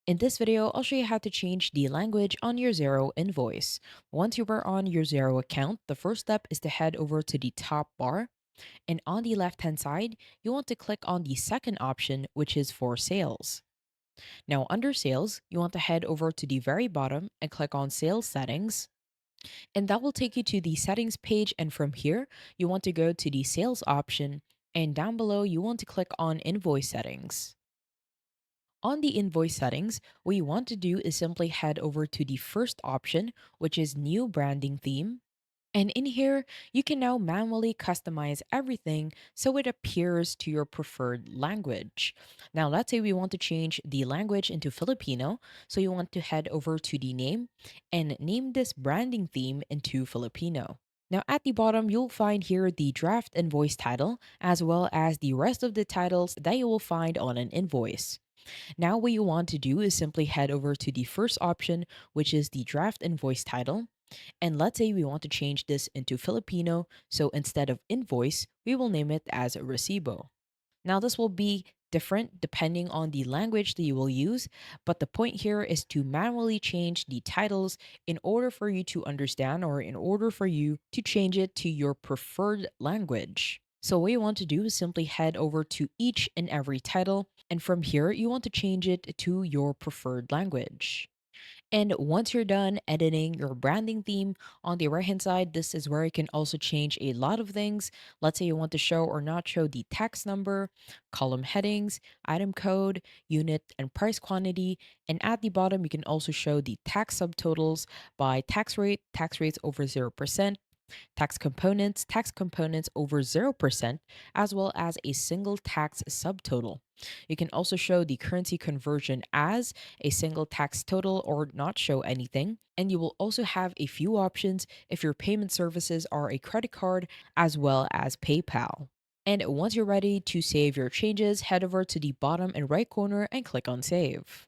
In this video, I'll show you how to change the language on your Xero invoice. Once you are on your Xero account, the first step is to head over to the top bar, and on the left hand side, you want to click on the second option, which is for sales. Now, under sales, you want to head over to the very bottom and click on sales settings, and that will take you to the settings page. And from here, you want to go to the sales option, and down below, you want to click on invoice settings. On the invoice settings, what you want to do is simply head over to the first option, which is new branding theme. And in here, you can now manually customize everything so it appears to your preferred language. Now, let's say we want to change the language into Filipino. So you want to head over to the name and name this branding theme into Filipino. Now, at the bottom, you'll find here the draft invoice title, as well as the rest of the titles that you will find on an invoice. Now, what you want to do is simply head over to the first option, which is the draft invoice title. And let's say we want to change this into Filipino. So instead of invoice, we will name it as recibo. Now, this will be different depending on the language that you will use, but the point here is to manually change the titles in order for you to understand or in order for you to change it to your preferred language. So, what you want to do is simply head over to each and every title, and from here, you want to change it to your preferred language. And once you're done editing your branding theme on the right hand side, this is where you can also change a lot of things. Let's say you want to show or not show the tax number, column headings, item code, unit, and price quantity. And at the bottom, you can also show the tax subtotals by tax rate, tax rates over 0%, tax components over 0%, as well as a single tax subtotal. You can also show the currency conversion as a single tax total or not show anything. And you will also have a few options if your payment services are a credit card as well as PayPal. And once you're ready to save your changes, head over to the bottom and right corner and click on save.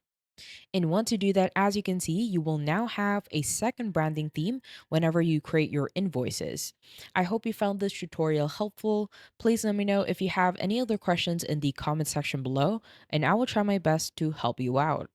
And once you do that, as you can see, you will now have a second branding theme whenever you create your invoices. I hope you found this tutorial helpful. Please let me know if you have any other questions in the comment section below, and I will try my best to help you out.